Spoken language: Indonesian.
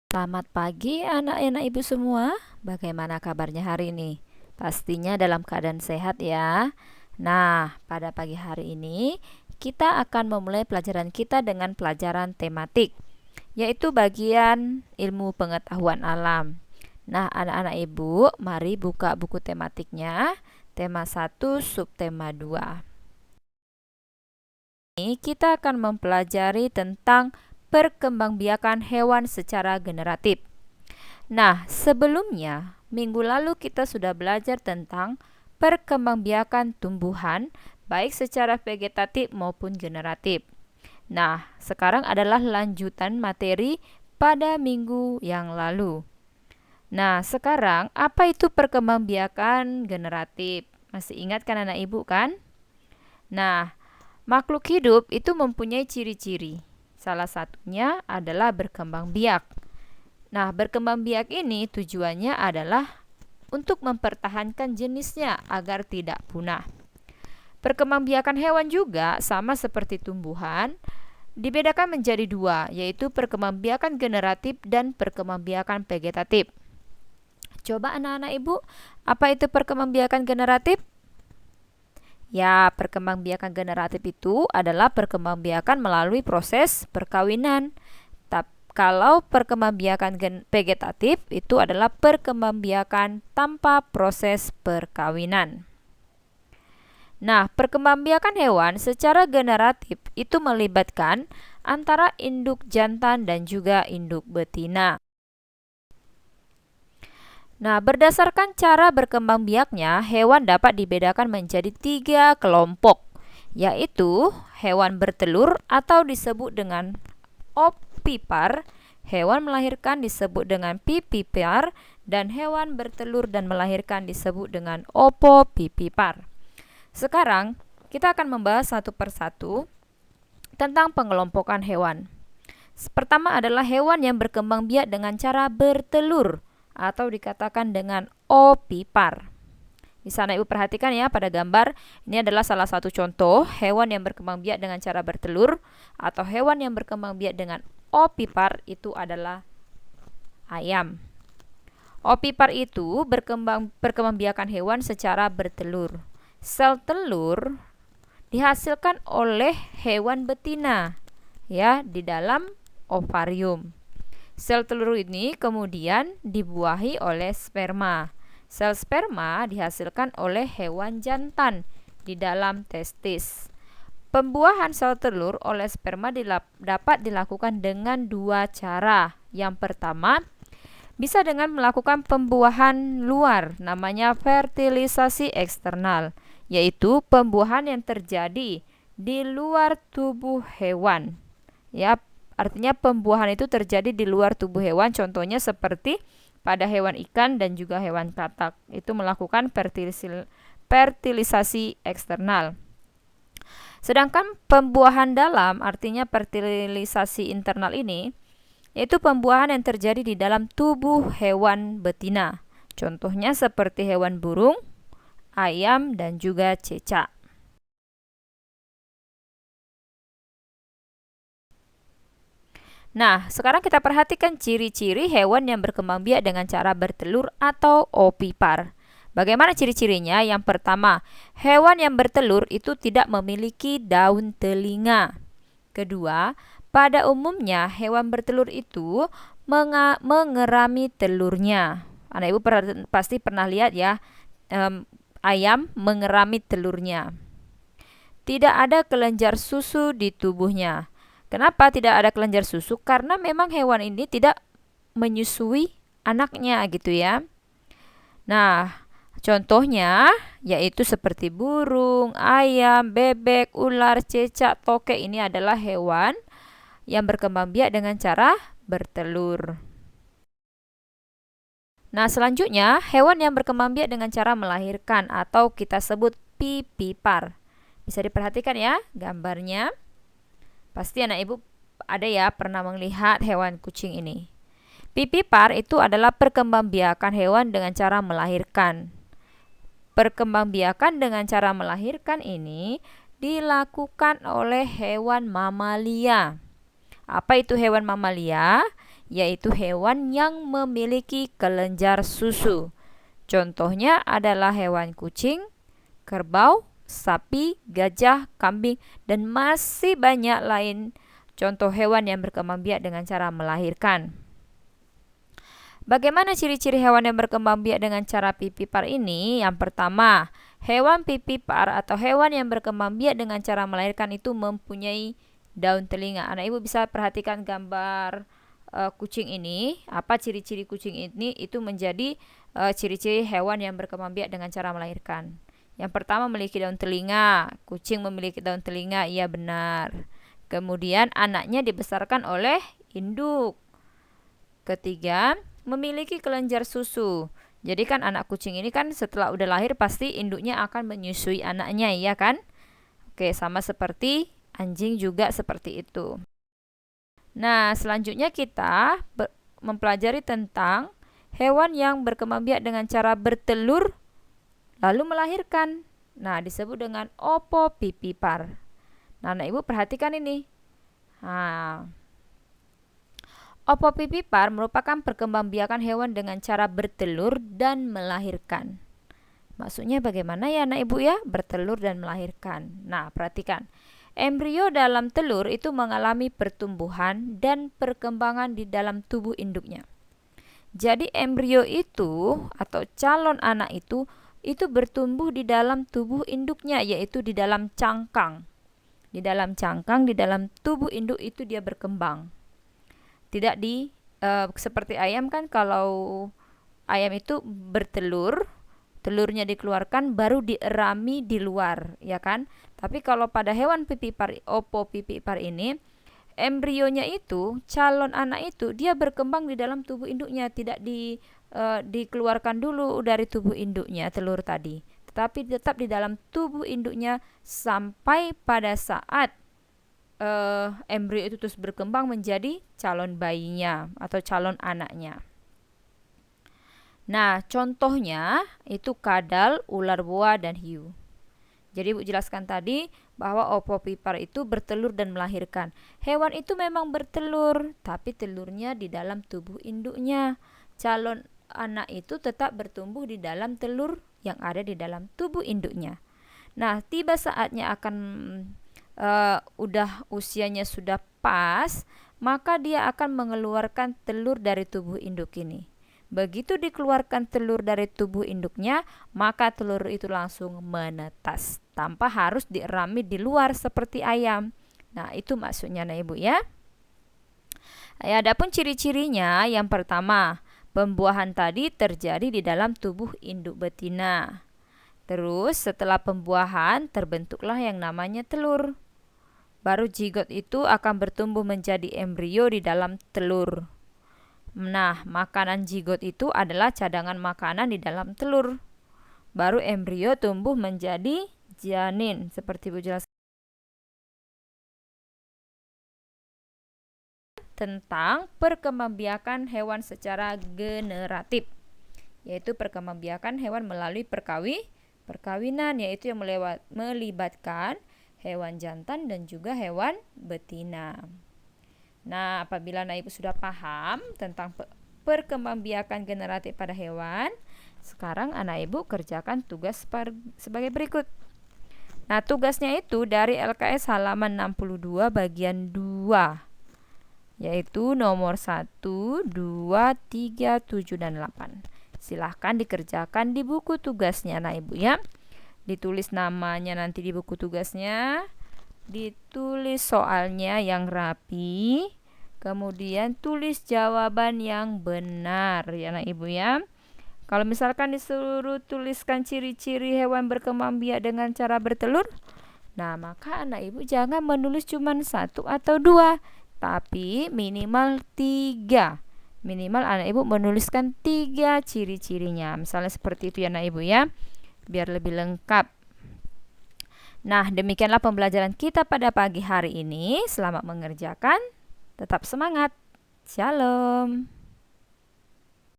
Selamat pagi anak-anak ibu semua. Bagaimana kabarnya hari ini? Pastinya dalam keadaan sehat ya. Nah, pada pagi hari ini kita akan memulai pelajaran kita dengan pelajaran tematik, yaitu bagian ilmu pengetahuan alam. Nah, anak-anak ibu, mari buka buku tematiknya. Tema 1, subtema 2. Ini kita akan mempelajari tentang perkembangbiakan hewan secara generatif. Nah, sebelumnya, minggu lalu kita sudah belajar tentang perkembangbiakan tumbuhan, baik secara vegetatif maupun generatif. Nah, sekarang adalah lanjutan materi pada minggu yang lalu. Nah, sekarang apa itu perkembangbiakan generatif? Masih ingat kan anak ibu kan? Nah, makhluk hidup itu mempunyai ciri-ciri. Salah satunya adalah berkembang biak. Nah, berkembang biak ini tujuannya adalah untuk mempertahankan jenisnya agar tidak punah. Perkembangbiakan hewan juga sama seperti tumbuhan, dibedakan menjadi dua, yaitu perkembangbiakan generatif dan perkembangbiakan vegetatif. Coba anak-anak ibu, apa itu perkembangbiakan generatif? Ya, perkembangbiakan generatif itu adalah perkembangbiakan melalui proses perkawinan. Kalau perkembangbiakan vegetatif itu adalah perkembangbiakan tanpa proses perkawinan. Nah, perkembangbiakan hewan secara generatif itu melibatkan antara induk jantan dan juga induk betina. Nah, berdasarkan cara berkembang biaknya, hewan dapat dibedakan menjadi 3 kelompok, yaitu hewan bertelur atau disebut dengan ovipar, hewan melahirkan disebut dengan vivipar, dan hewan bertelur dan melahirkan disebut dengan opovivipar. Sekarang, kita akan membahas satu persatu tentang pengelompokan hewan. Pertama adalah hewan yang berkembang biak dengan cara bertelur, atau dikatakan dengan ovipar. Di sana ibu perhatikan ya pada gambar, ini adalah salah satu contoh hewan yang berkembang biak dengan cara bertelur atau hewan yang berkembang biak dengan ovipar itu adalah ayam. Ovipar itu perkembangbiakan hewan secara bertelur. Sel telur dihasilkan oleh hewan betina ya di dalam ovarium. Sel telur ini kemudian dibuahi oleh sperma. Sel sperma dihasilkan oleh hewan jantan di dalam testis. Pembuahan sel telur oleh sperma dapat dilakukan dengan 2 cara. Yang pertama, bisa dengan melakukan pembuahan luar, namanya fertilisasi eksternal, yaitu pembuahan yang terjadi di luar tubuh hewan. Ya, artinya pembuahan itu terjadi di luar tubuh hewan, contohnya seperti pada hewan ikan dan juga hewan katak. Itu melakukan fertilisasi eksternal. Sedangkan pembuahan dalam, artinya fertilisasi internal ini, yaitu pembuahan yang terjadi di dalam tubuh hewan betina. Contohnya seperti hewan burung, ayam, dan juga cecak. Nah, sekarang kita perhatikan ciri-ciri hewan yang berkembang biak dengan cara bertelur atau ovipar. Bagaimana ciri-cirinya? Yang pertama, hewan yang bertelur itu tidak memiliki daun telinga. Kedua, pada umumnya hewan bertelur itu mengerami telurnya. Anak ibu pasti pernah lihat ya, ayam mengerami telurnya. Tidak ada kelenjar susu di tubuhnya. Kenapa tidak ada kelenjar susu? Karena memang hewan ini tidak menyusui anaknya gitu ya. Nah, contohnya yaitu seperti burung, ayam, bebek, ular, cecak, tokek, ini adalah hewan yang berkembang biak dengan cara bertelur. Nah, selanjutnya hewan yang berkembang biak dengan cara melahirkan atau kita sebut vivipar. Bisa diperhatikan ya gambarnya. Pasti anak ibu ada ya pernah melihat hewan kucing ini. Vivipar itu adalah perkembangbiakan hewan dengan cara melahirkan. Perkembangbiakan dengan cara melahirkan ini dilakukan oleh hewan mamalia. Apa itu hewan mamalia? yaitu hewan yang memiliki kelenjar susu. Contohnya adalah hewan kucing, kerbau, sapi, gajah, kambing, dan masih banyak lain contoh hewan yang berkembang biak dengan cara melahirkan. Bagaimana ciri-ciri hewan yang berkembang biak dengan cara pipipar ini? Yang pertama, hewan pipipar atau hewan yang berkembang biak dengan cara melahirkan itu mempunyai daun telinga. Anak ibu bisa perhatikan gambar kucing ini. Apa ciri-ciri kucing ini? Itu menjadi ciri-ciri hewan yang berkembang biak dengan cara melahirkan. Yang pertama, memiliki daun telinga. Kucing memiliki daun telinga, iya benar. Kemudian anaknya dibesarkan oleh induk. Ketiga, memiliki kelenjar susu. Jadi kan anak kucing ini kan setelah udah lahir pasti induknya akan menyusui anaknya, ya kan? Oke, sama seperti anjing juga seperti itu. Nah, selanjutnya kita mempelajari tentang hewan yang berkembang biak dengan cara bertelur lalu melahirkan. Nah, disebut dengan opopipipar. Nah, anak ibu perhatikan ini. Nah, opopipipar merupakan perkembangbiakan hewan dengan cara bertelur dan melahirkan. Maksudnya bagaimana ya anak ibu ya? Bertelur dan melahirkan. Nah, perhatikan. Embrio dalam telur itu mengalami pertumbuhan dan perkembangan di dalam tubuh induknya. Jadi embrio itu atau calon anak itu bertumbuh di dalam tubuh induknya, yaitu di dalam cangkang. Di dalam cangkang, di dalam tubuh induk itu dia berkembang. Tidak seperti ayam kan, kalau ayam itu bertelur, telurnya dikeluarkan baru dierami di luar, ya kan? Tapi kalau pada hewan pipipar, opopipipar ini, embrionya itu, calon anak itu, dia berkembang di dalam tubuh induknya, tidak dikeluarkan dulu dari tubuh induknya telur tadi, tetapi tetap di dalam tubuh induknya sampai pada saat embrio itu terus berkembang menjadi calon bayinya atau calon anaknya. Nah, contohnya itu kadal, ular boa, dan hiu. Jadi Ibu jelaskan tadi bahwa opopipar itu bertelur dan melahirkan. Hewan itu memang bertelur, tapi telurnya di dalam tubuh induknya. Calon anak itu tetap bertumbuh di dalam telur yang ada di dalam tubuh induknya. Nah, tiba saatnya akan usianya sudah pas, maka dia akan mengeluarkan telur dari tubuh induk ini. Begitu dikeluarkan telur dari tubuh induknya, maka telur itu langsung menetas tanpa harus dierami di luar seperti ayam. Nah, itu maksudnya nah Ibu ya. Adapun ciri-cirinya, yang pertama, pembuahan tadi terjadi di dalam tubuh induk betina. Terus setelah pembuahan terbentuklah yang namanya telur. Baru zigot itu akan bertumbuh menjadi embrio di dalam telur. Nah, makanan zigot itu adalah cadangan makanan di dalam telur. Baru embrio tumbuh menjadi janin, seperti Bu jelaskan. Tentang perkembangbiakan hewan secara generatif, yaitu perkembangbiakan hewan melalui perkawinan, yaitu yang melibatkan hewan jantan dan juga hewan betina. Nah, apabila anak ibu sudah paham tentang perkembangbiakan generatif pada hewan, sekarang anak ibu kerjakan tugas sebagai berikut. Nah, tugasnya itu dari LKS halaman 62 bagian 2, yaitu nomor 1, 2, 3, 7, dan 8. Silahkan dikerjakan di buku tugasnya anak ibu ya. Ditulis namanya nanti di buku tugasnya, ditulis soalnya yang rapi, kemudian tulis jawaban yang benar ya anak ibu ya. Kalau misalkan disuruh tuliskan ciri-ciri hewan berkembang biak dengan cara bertelur, nah maka anak ibu jangan menulis cuma 1 atau 2, tapi minimal 3. Minimal anak ibu menuliskan 3 ciri-cirinya, misalnya seperti itu ya anak ibu ya, biar lebih lengkap. Nah, demikianlah pembelajaran kita pada pagi hari ini. Selamat mengerjakan, tetap semangat. Shalom.